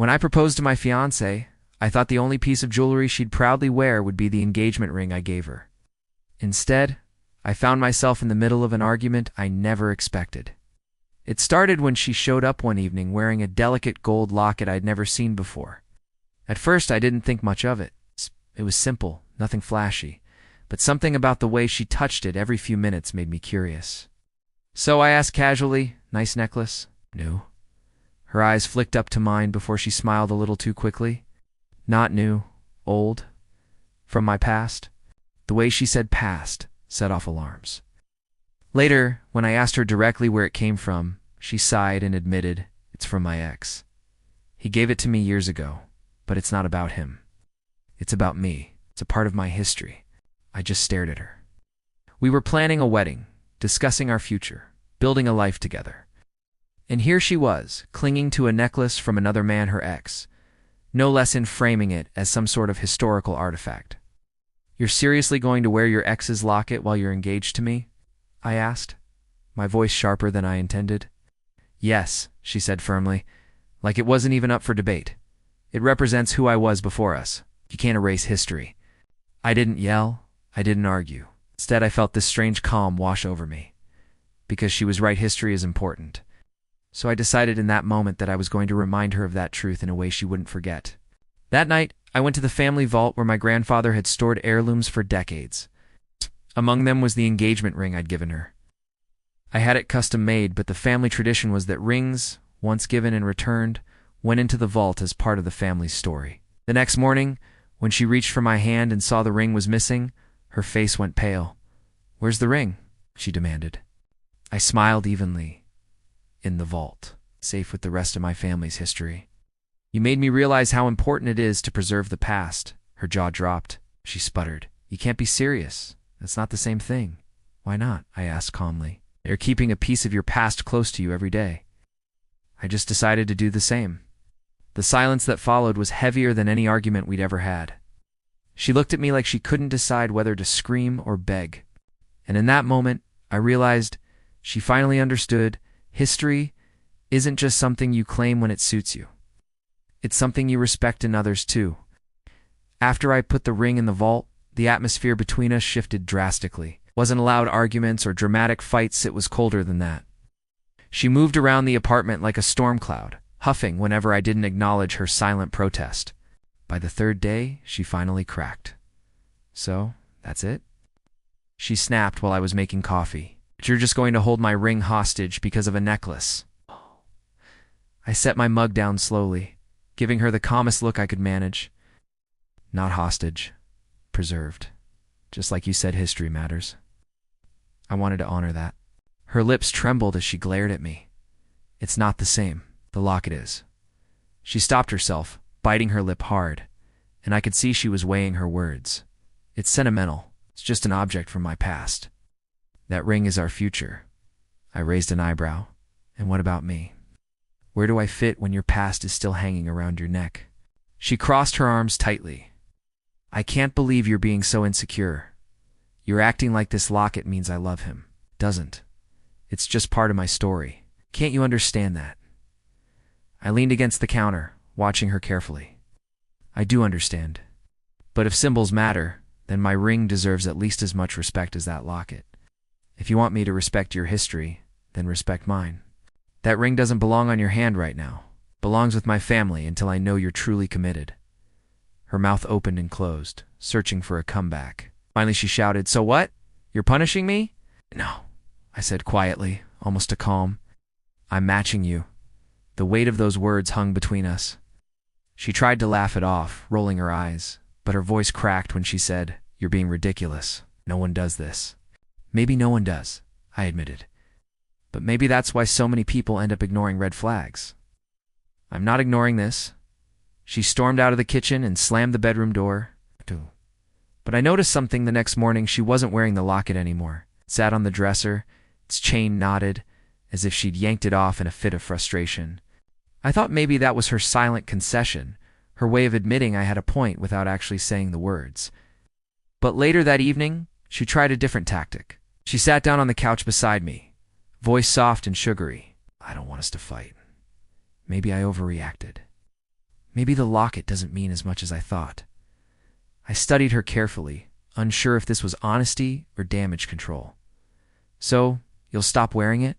When I proposed to my fiance, I thought the only piece of jewelry she'd proudly wear would be the engagement ring I gave her. Instead, I found myself in the middle of an argument I never expected. It started when she showed up one evening wearing a delicate gold locket I'd never seen before. At first, I didn't think much of it. It was simple, nothing flashy, but something about the way she touched it every few minutes made me curious. So I asked casually, "Nice necklace?" "New." Her eyes flicked up to mine before she smiled a little too quickly. "Not new. Old. From my past." The way she said past set off alarms. Later, when I asked her directly where it came from, she sighed and admitted, "It's from my ex. He gave it to me years ago, but it's not about him. It's about me. It's a part of my history." I just stared at her. We were planning a wedding, discussing our future, building a life together. And here she was, clinging to a necklace from another man, her ex, no less in framing it as some sort of historical artifact. "You're seriously going to wear your ex's locket while you're engaged to me?" I asked, my voice sharper than I intended. "Yes," she said firmly, like it wasn't even up for debate. "It represents who I was before us. You can't erase history." I didn't yell. I didn't argue. Instead, I felt this strange calm wash over me. Because she was right, history is important. So I decided in that moment that I was going to remind her of that truth in a way she wouldn't forget. That night, I went to the family vault where my grandfather had stored heirlooms for decades. Among them was the engagement ring I'd given her. I had it custom made, but the family tradition was that rings, once given and returned, went into the vault as part of the family's story. The next morning, when she reached for my hand and saw the ring was missing, her face went pale. "Where's the ring?" she demanded. I smiled evenly. "In the vault, safe with the rest of my family's history." "You made me realize how important it is to preserve the past." Her jaw dropped. She sputtered. "You can't be serious. That's not the same thing." "Why not?" I asked calmly. "You're keeping a piece of your past close to you every day." I just decided to do the same. The silence that followed was heavier than any argument we'd ever had. She looked at me like she couldn't decide whether to scream or beg. And in that moment, I realized she finally understood history isn't just something you claim when it suits you. It's something you respect in others too. After I put the ring in the vault, the atmosphere between us shifted drastically. It wasn't loud arguments or dramatic fights, it was colder than that. She moved around the apartment like a storm cloud, huffing whenever I didn't acknowledge her silent protest. By the third day, she finally cracked. "So, that's it?" She snapped while I was making coffee. "But you're just going to hold my ring hostage because of a necklace." I set my mug down slowly, giving her the calmest look I could manage. "Not hostage. Preserved. Just like you said, history matters." I wanted to honor that. Her lips trembled as she glared at me. "It's not the same. The locket is." She stopped herself, biting her lip hard, and I could see she was weighing her words. "It's sentimental. It's just an object from my past." "That ring is our future." I raised an eyebrow. "And what about me? Where do I fit when your past is still hanging around your neck?" She crossed her arms tightly. "I can't believe you're being so insecure. You're acting like this locket means I love him. It doesn't. It's just part of my story. Can't you understand that?" I leaned against the counter, watching her carefully. "I do understand. But if symbols matter, then my ring deserves at least as much respect as that locket. If you want me to respect your history, then respect mine. That ring doesn't belong on your hand right now. It belongs with my family until I know you're truly committed." Her mouth opened and closed, searching for a comeback. Finally she shouted, "So what? You're punishing me?" "No," I said quietly, almost a calm. "I'm matching you." The weight of those words hung between us. She tried to laugh it off, rolling her eyes, but her voice cracked when she said, "You're being ridiculous. No one does this." "Maybe no one does," I admitted. "But maybe that's why so many people end up ignoring red flags." "I'm not ignoring this." She stormed out of the kitchen and slammed the bedroom door. But I noticed something the next morning. She wasn't wearing the locket anymore. It sat on the dresser, its chain knotted, as if she'd yanked it off in a fit of frustration. I thought maybe that was her silent concession, her way of admitting I had a point without actually saying the words. But later that evening, she tried a different tactic. She sat down on the couch beside me, voice soft and sugary. "I don't want us to fight. Maybe I overreacted. Maybe the locket doesn't mean as much as I thought. I studied her carefully, unsure if this was honesty or damage control. So, you'll stop wearing it?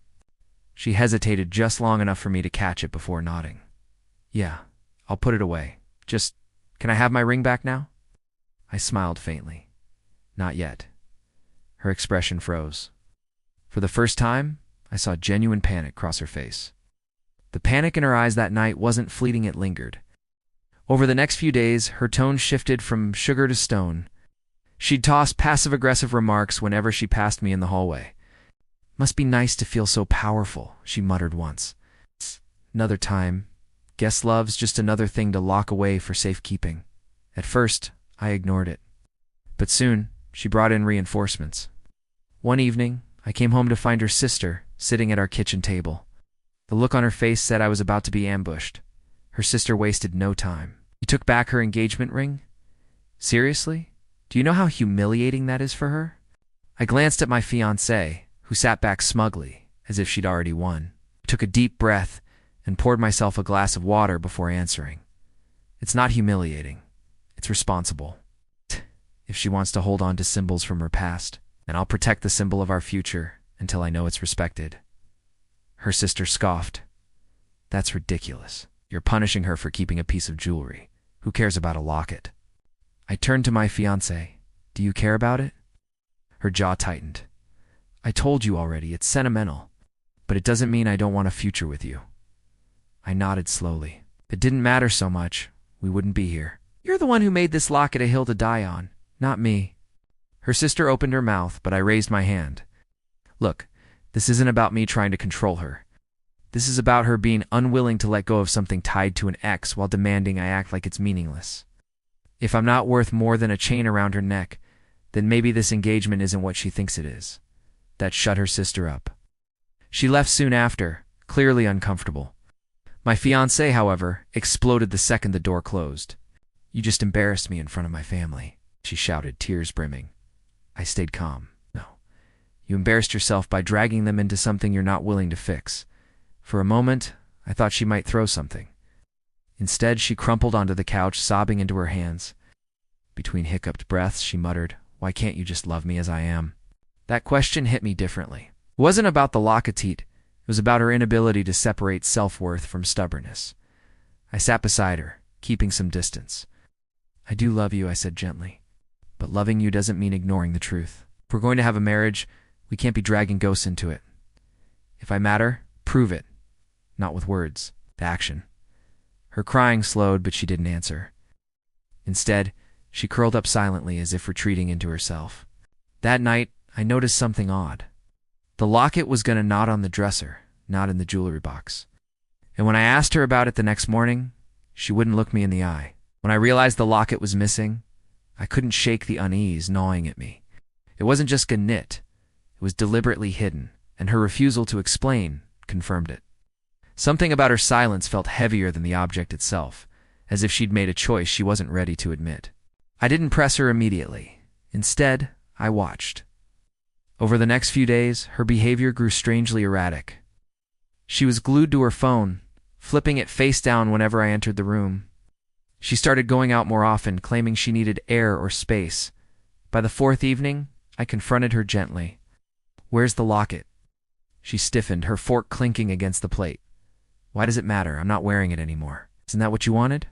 She hesitated just long enough for me to catch it before nodding. Yeah, I'll put it away. Just, can I have my ring back now? I smiled faintly. Not yet. Her expression froze. For the first time, I saw genuine panic cross her face. The panic in her eyes that night wasn't fleeting, it lingered. Over the next few days, her tone shifted from sugar to stone. She'd toss passive-aggressive remarks whenever she passed me in the hallway. Must be nice to feel so powerful, she muttered once. Another time, guess love's just another thing to lock away for safekeeping. At first, I ignored it. But soon, she brought in reinforcements. One evening, I came home to find her sister sitting at our kitchen table. The look on her face said I was about to be ambushed. Her sister wasted no time. You took back her engagement ring? Seriously? Do you know how humiliating that is for her? I glanced at my fiance, who sat back smugly, as if she'd already won. I took a deep breath and poured myself a glass of water before answering. It's not humiliating. It's responsible. If she wants to hold on to symbols from her past, then I'll protect the symbol of our future until I know it's respected. Her sister scoffed. That's ridiculous. You're punishing her for keeping a piece of jewelry. Who cares about a locket? I turned to my fiance. Do you care about it? Her jaw tightened. I told you already, it's sentimental. But it doesn't mean I don't want a future with you. I nodded slowly. If it didn't matter so much, we wouldn't be here. You're the one who made this locket a hill to die on, not me. Her sister opened her mouth, but I raised my hand. Look, this isn't about me trying to control her. This is about her being unwilling to let go of something tied to an ex while demanding I act like it's meaningless. If I'm not worth more than a chain around her neck, then maybe this engagement isn't what she thinks it is. That shut her sister up. She left soon after, clearly uncomfortable. My fiancé, however, exploded the second the door closed. You just embarrassed me in front of my family, she shouted, tears brimming. I stayed calm. No. You embarrassed yourself by dragging them into something you're not willing to fix. For a moment, I thought she might throw something. Instead, she crumpled onto the couch, sobbing into her hands. Between hiccuped breaths, she muttered, Why can't you just love me as I am? That question hit me differently. It wasn't about the locket. It was about her inability to separate self-worth from stubbornness. I sat beside her, keeping some distance. I do love you, I said gently. But loving you doesn't mean ignoring the truth. If we're going to have a marriage, we can't be dragging ghosts into it. If I matter, prove it. Not with words, with action. Her crying slowed, but she didn't answer. Instead, she curled up silently as if retreating into herself. That night, I noticed something odd. The locket was going to knot on the dresser, not in the jewelry box. And when I asked her about it the next morning, she wouldn't look me in the eye. When I realized the locket was missing, I couldn't shake the unease gnawing at me. It wasn't just a knit. It was deliberately hidden, and her refusal to explain confirmed it. Something about her silence felt heavier than the object itself, as if she'd made a choice she wasn't ready to admit. I didn't press her immediately. Instead, I watched. Over the next few days, her behavior grew strangely erratic. She was glued to her phone, flipping it face down whenever I entered the room. She started going out more often, claiming she needed air or space. By the fourth evening, I confronted her gently. Where's the locket? She stiffened, her fork clinking against the plate. Why does it matter? I'm not wearing it anymore. Isn't that what you wanted?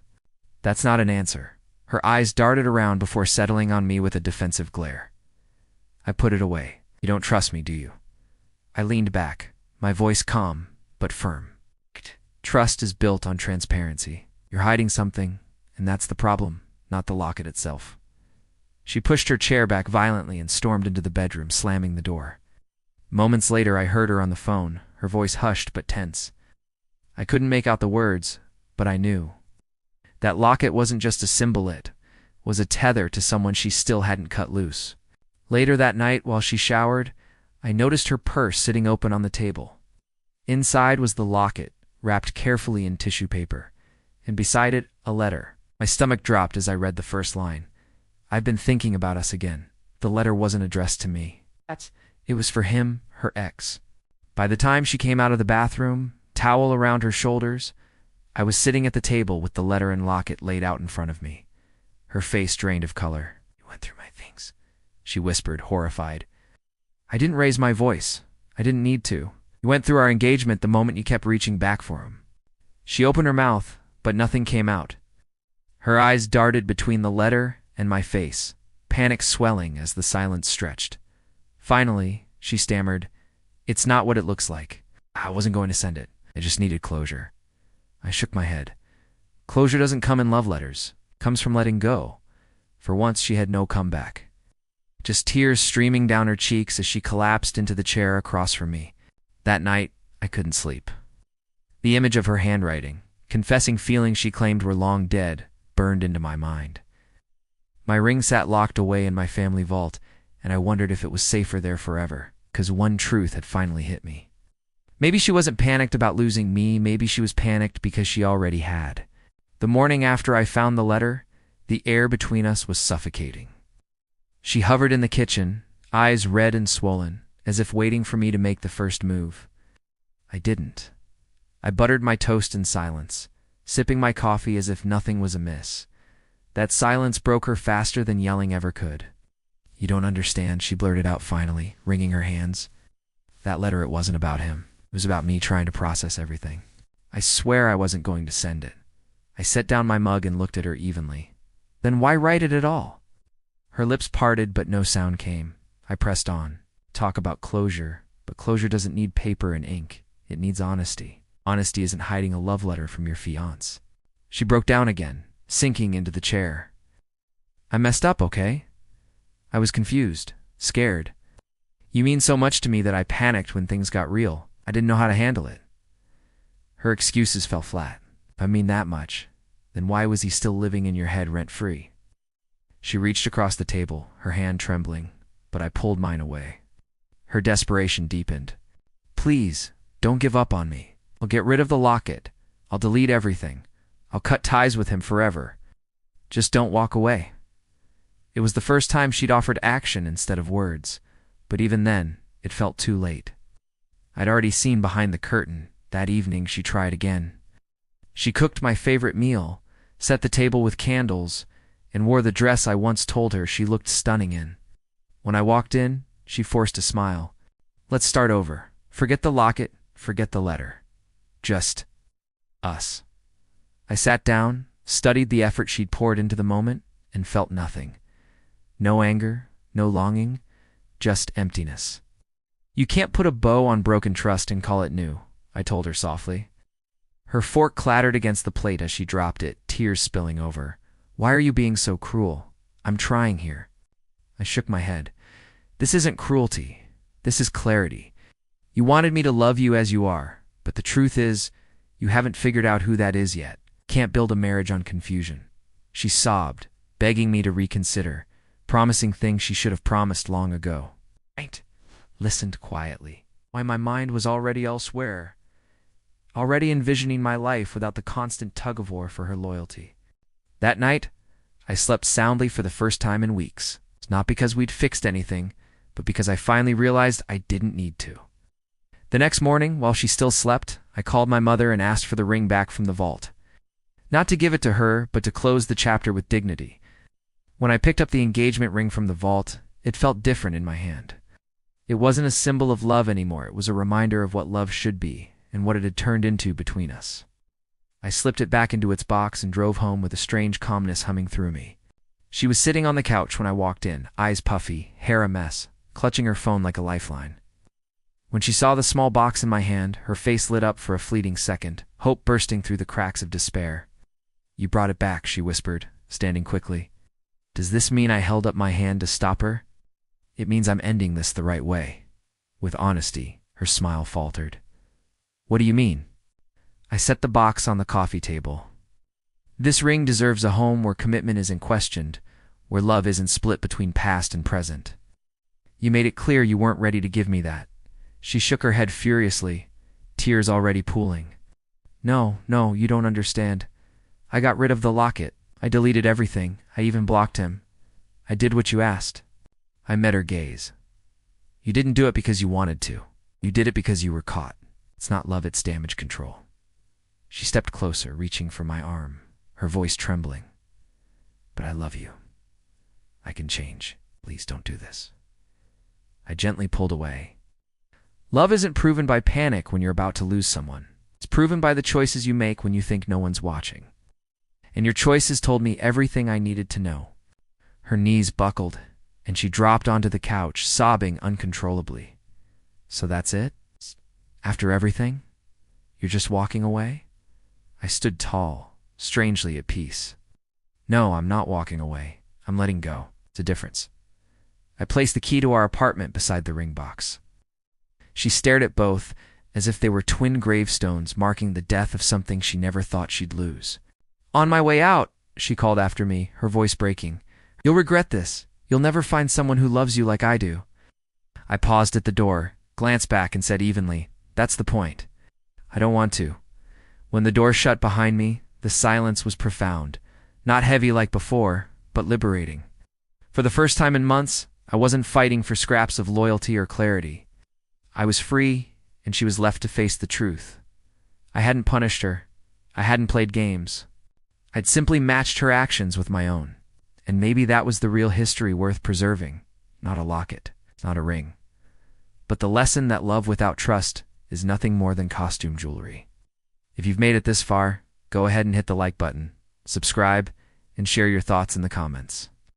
That's not an answer. Her eyes darted around before settling on me with a defensive glare. I put it away. You don't trust me, do you? I leaned back, my voice calm, but firm. Trust is built on transparency. You're hiding something, and that's the problem, not the locket itself. She pushed her chair back violently and stormed into the bedroom, slamming the door. Moments later, I heard her on the phone, her voice hushed but tense. I couldn't make out the words, but I knew. That locket wasn't just a symbol, it was a tether to someone she still hadn't cut loose. Later that night, while she showered, I noticed her purse sitting open on the table. Inside was the locket, wrapped carefully in tissue paper, and beside it, a letter. My stomach dropped as I read the first line. I've been thinking about us again. The letter wasn't addressed to me. It was for him, her ex. By the time she came out of the bathroom, towel around her shoulders, I was sitting at the table with the letter and locket laid out in front of me. Her face drained of color. "You went through my things," she whispered, horrified. I didn't raise my voice. I didn't need to. "You went through our engagement the moment you kept reaching back for him." She opened her mouth, but nothing came out. Her eyes darted between the letter and my face, panic swelling as the silence stretched. Finally, she stammered, "It's not what it looks like. I wasn't going to send it. I just needed closure." I shook my head. Closure doesn't come in love letters. It comes from letting go. For once, she had no comeback. Just tears streaming down her cheeks as she collapsed into the chair across from me. That night, I couldn't sleep. The image of her handwriting, confessing feelings she claimed were long dead, burned into my mind. My ring sat locked away in my family vault, and I wondered if it was safer there forever, 'cause one truth had finally hit me. Maybe she wasn't panicked about losing me, maybe she was panicked because she already had. The morning after I found the letter, the air between us was suffocating. She hovered in the kitchen, eyes red and swollen, as if waiting for me to make the first move. I didn't. I buttered my toast in silence, sipping my coffee as if nothing was amiss. That silence broke her faster than yelling ever could. "You don't understand," she blurted out finally, wringing her hands. "That letter, it wasn't about him. It was about me trying to process everything. I swear I wasn't going to send it." I set down my mug and looked at her evenly. "Then why write it at all?" Her lips parted, but no sound came. I pressed on. Talk about closure, but closure doesn't need paper and ink. It needs honesty. Honesty isn't hiding a love letter from your fiance. She broke down again, sinking into the chair. "I messed up, okay?" I was confused, scared. "You mean so much to me that I panicked when things got real. I didn't know how to handle it." Her excuses fell flat. "If I mean that much, then why was he still living in your head rent-free?" She reached across the table, her hand trembling, but I pulled mine away. Her desperation deepened. "Please, don't give up on me. I'll get rid of the locket. I'll delete everything. I'll cut ties with him forever. Just don't walk away." It was the first time she'd offered action instead of words, but even then, it felt too late. I'd already seen behind the curtain. That evening, she tried again. She cooked my favorite meal, set the table with candles, and wore the dress I once told her she looked stunning in. When I walked in, she forced a smile. "Let's start over. Forget the locket, forget the letter. Just us." I sat down, studied the effort she'd poured into the moment, and felt nothing. No anger, no longing, just emptiness. "You can't put a bow on broken trust and call it new," I told her softly. Her fork clattered against the plate as she dropped it, tears spilling over. "Why are you being so cruel? I'm trying here." I shook my head. "This isn't cruelty. This is clarity. You wanted me to love you as you are, but the truth is, you haven't figured out who that is yet. Can't build a marriage on confusion." She sobbed, begging me to reconsider, promising things she should have promised long ago. I listened quietly. Why, my mind was already elsewhere, already envisioning my life without the constant tug-of-war for her loyalty. That night, I slept soundly for the first time in weeks. It's not because we'd fixed anything, but because I finally realized I didn't need to. The next morning, while she still slept, I called my mother and asked for the ring back from the vault. Not to give it to her, but to close the chapter with dignity. When I picked up the engagement ring from the vault, it felt different in my hand. It wasn't a symbol of love anymore. It was a reminder of what love should be and what it had turned into between us. I slipped it back into its box and drove home with a strange calmness humming through me. She was sitting on the couch when I walked in, eyes puffy, hair a mess, clutching her phone like a lifeline. When she saw the small box in my hand, her face lit up for a fleeting second, hope bursting through the cracks of despair. "You brought it back," she whispered, standing quickly. "Does this mean I held up my hand to stop her?" "It means I'm ending this the right way." With honesty, her smile faltered. "What do you mean?" I set the box on the coffee table. "This ring deserves a home where commitment isn't questioned, where love isn't split between past and present. You made it clear you weren't ready to give me that." She shook her head furiously, tears already pooling. No, you don't understand. I got rid of the locket. I deleted everything. I even blocked him. I did what you asked." I met her gaze. "You didn't do it because you wanted to. You did it because you were caught. It's not love, it's damage control." She stepped closer, reaching for my arm, her voice trembling. "But I love you. I can change. Please don't do this." I gently pulled away. Love isn't proven by panic when you're about to lose someone. It's proven by the choices you make when you think no one's watching. And your choices told me everything I needed to know. Her knees buckled, and she dropped onto the couch, sobbing uncontrollably. "So that's it? After everything? You're just walking away?" I stood tall, strangely at peace. "No, I'm not walking away. I'm letting go. It's a difference." I placed the key to our apartment beside the ring box. She stared at both as if they were twin gravestones marking the death of something she never thought she'd lose. "On my way out," she called after me, her voice breaking. "You'll regret this. You'll never find someone who loves you like I do." I paused at the door, glanced back, and said evenly, "That's the point. I don't want to." When the door shut behind me, the silence was profound, not heavy like before, but liberating. For the first time in months, I wasn't fighting for scraps of loyalty or clarity. I was free, and she was left to face the truth. I hadn't punished her. I hadn't played games. I'd simply matched her actions with my own. And maybe that was the real history worth preserving. Not a locket, not a ring. But the lesson that love without trust is nothing more than costume jewelry. If you've made it this far, go ahead and hit the like button, subscribe, and share your thoughts in the comments.